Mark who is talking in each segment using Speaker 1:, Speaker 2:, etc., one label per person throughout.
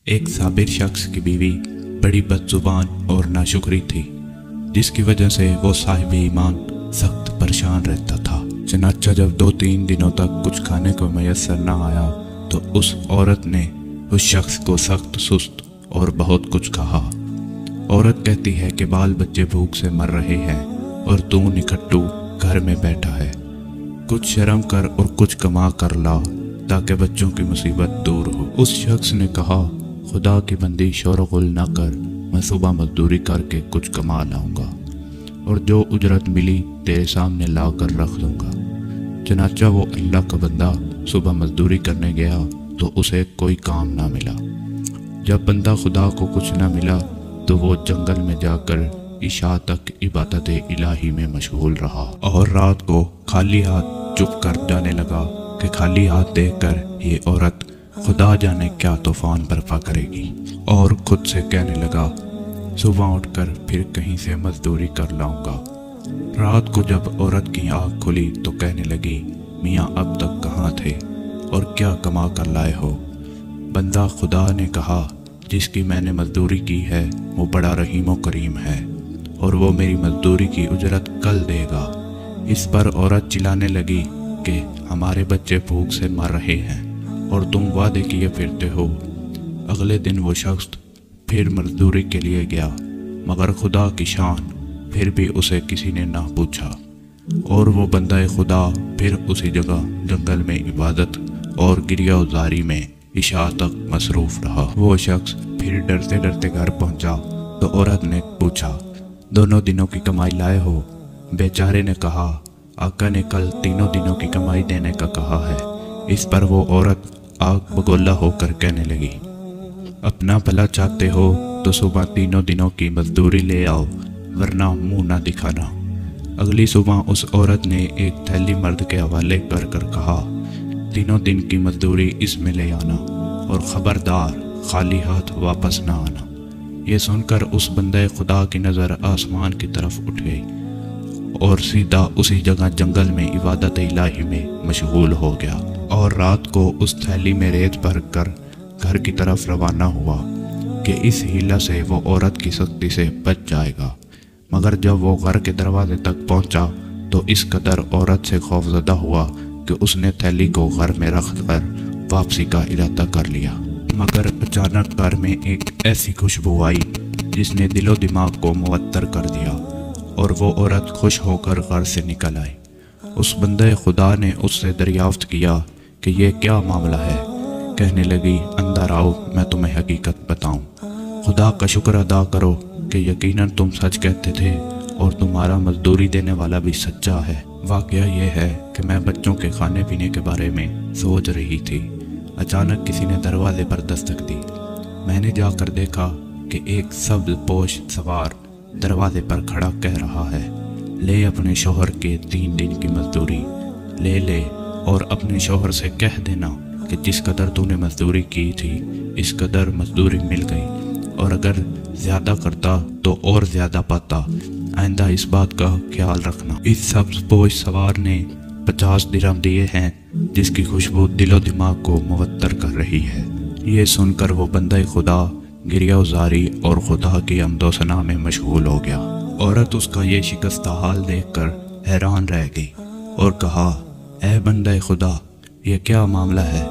Speaker 1: ایک صابر شخص کی بیوی بڑی بدزبان اور ناشکری تھی، جس کی وجہ سے وہ صاحب ایمان سخت پریشان رہتا تھا۔ چنانچہ جب 2-3 دنوں تک کچھ کھانے کو میسر نہ آیا تو اس عورت نے اس شخص کو سخت سست اور بہت کچھ کہا۔ عورت کہتی ہے کہ بال بچے بھوک سے مر رہے ہیں اور تو نکھٹو گھر میں بیٹھا ہے، کچھ شرم کر اور کچھ کما کر لا تاکہ بچوں کی مصیبت دور ہو۔ اس شخص نے کہا، خدا کی بندی شور و غل نہ کر، میں صبح مزدوری کر کے کچھ کما لاؤں گا اور جو اجرت ملی تیرے سامنے لا کر رکھ دوں گا۔ چنانچہ وہ اللہ کا بندہ صبح مزدوری کرنے گیا تو اسے کوئی کام نہ ملا۔ جب بندہ خدا کو کچھ نہ ملا تو وہ جنگل میں جا کر عشاء تک عبادت الہی میں مشغول رہا اور رات کو خالی ہاتھ چپ کر جانے لگا کہ خالی ہاتھ دیکھ کر یہ عورت خدا جانے کیا طوفان برپا کرے گی، اور خود سے کہنے لگا صبح اٹھ کر پھر کہیں سے مزدوری کر لاؤں گا۔ رات کو جب عورت کی آنکھ کھلی تو کہنے لگی، میاں اب تک کہاں تھے اور کیا کما کر لائے ہو؟ بندہ خدا نے کہا، جس کی میں نے مزدوری کی ہے وہ بڑا رحیم و کریم ہے اور وہ میری مزدوری کی اجرت کل دے گا۔ اس پر عورت چلانے لگی کہ ہمارے بچے بھوک سے مر رہے ہیں اور تم وعدے کیے پھرتے ہو۔ اگلے دن وہ شخص پھر مزدوری کے لیے گیا، مگر خدا کی شان پھر بھی اسے کسی نے نہ پوچھا، اور وہ بندہ خدا پھر اسی جگہ جنگل میں عبادت اور گریہ وزاری میں عشاء تک مصروف رہا۔ وہ شخص پھر ڈرتے ڈرتے گھر پہنچا تو عورت نے پوچھا، دونوں دنوں کی کمائی لائے ہو؟ بیچارے نے کہا، آقا نے کل 3 دنوں کی کمائی دینے کا کہا ہے۔ اس پر وہ عورت آگ بگولا ہو کر کہنے لگی، اپنا بھلا چاہتے ہو تو صبح 3 دنوں کی مزدوری لے آؤ، ورنہ منہ نہ دکھانا۔ اگلی صبح اس عورت نے ایک تھیلی مرد کے حوالے کر کر کہا، 3 دن کی مزدوری اس میں لے آنا اور خبردار خالی ہاتھ واپس نہ آنا۔ یہ سن کر اس بندے خدا کی نظر آسمان کی طرف اٹھ گئی اور سیدھا اسی جگہ جنگل میں عبادت الہی میں مشغول ہو گیا، اور رات کو اس تھیلی میں ریت بھر کر گھر کی طرف روانہ ہوا کہ اس حیلہ سے وہ عورت کی سختی سے بچ جائے گا۔ مگر جب وہ گھر کے دروازے تک پہنچا تو اس قدر عورت سے خوفزدہ ہوا کہ اس نے تھیلی کو گھر میں رکھ کر واپسی کا ارادہ کر لیا۔ مگر اچانک گھر میں ایک ایسی خوشبو آئی جس نے دل و دماغ کو معطر کر دیا، اور وہ عورت خوش ہو کر گھر سے نکل آئی۔ اس بندے خدا نے اس سے دریافت کیا کہ یہ کیا معاملہ ہے؟ کہنے لگی، اندر آؤ میں تمہیں حقیقت بتاؤں۔ خدا کا شکر ادا کرو کہ یقیناً تم سچ کہتے تھے اور تمہارا مزدوری دینے والا بھی سچا ہے۔ واقعہ یہ ہے کہ میں بچوں کے کھانے پینے کے بارے میں سوچ رہی تھی، اچانک کسی نے دروازے پر دستک دی۔ میں نے جا کر دیکھا کہ ایک سبز پوش سوار دروازے پر کھڑا کہہ رہا ہے، لے اپنے شوہر کے 3 دن کی مزدوری لے اور اپنے شوہر سے کہہ دینا کہ جس قدر تو نے مزدوری کی تھی اس قدر مزدوری مل گئی، اور اگر زیادہ کرتا تو اور زیادہ پاتا، آئندہ اس بات کا خیال رکھنا۔ اس سبز پوش سوار نے 50 درہم دیے ہیں جس کی خوشبو دل و دماغ کو معطر کر رہی ہے۔ یہ سن کر وہ بندہ خدا گریہ وزاری اور خدا کی حمد و ثنا میں مشغول ہو گیا۔ عورت اس کا یہ شکستہ حال دیکھ کر حیران رہ گئی اور کہا، اے بندہ خدا، یہ کیا معاملہ ہے؟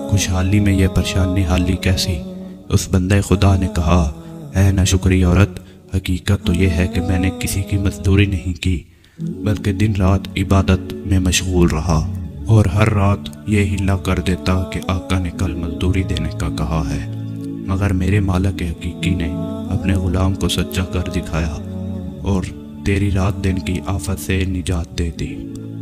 Speaker 1: خوشحالی میں یہ پریشانی حالی کیسی؟ اس بندہ خدا نے کہا، اے ناشکری عورت، حقیقت تو یہ ہے کہ میں نے کسی کی مزدوری نہیں کی بلکہ دن رات عبادت میں مشغول رہا، اور ہر رات یہ ہلا کر دیتا کہ آقا نے کل مزدوری دینے کا کہا ہے، مگر میرے مالک حقیقی نے اپنے غلام کو سچا کر دکھایا اور تیری رات دن کی آفت سے نجات دے دی،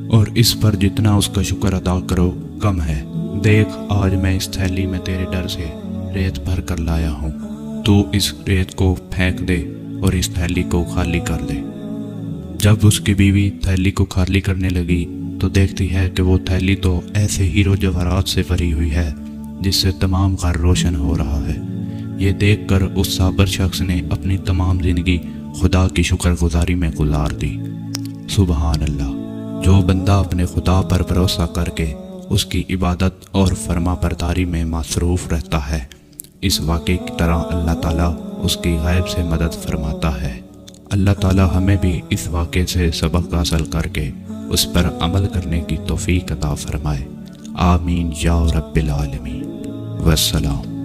Speaker 1: اور اس پر جتنا اس کا شکر ادا کرو کم ہے۔ دیکھ، آج میں اس تھیلی میں تیرے ڈر سے ریت بھر کر لایا ہوں، تو اس ریت کو پھینک دے اور اس تھیلی کو خالی کر دے۔ جب اس کی بیوی تھیلی کو خالی کرنے لگی تو دیکھتی ہے کہ وہ تھیلی تو ایسے ہیرو جواہرات سے بھری ہوئی ہے جس سے تمام گھر روشن ہو رہا ہے۔ یہ دیکھ کر اس صابر شخص نے اپنی تمام زندگی خدا کی شکر گزاری میں گزار دی۔ سبحان اللہ! جو بندہ اپنے خدا پر بھروسہ کر کے اس کی عبادت اور فرما برداری میں مصروف رہتا ہے، اس واقعے کی طرح اللہ تعالیٰ اس کی غیب سے مدد فرماتا ہے۔ اللہ تعالیٰ ہمیں بھی اس واقعے سے سبق حاصل کر کے اس پر عمل کرنے کی توفیق عطا فرمائے۔ آمین یا رب العالمین۔ والسلام۔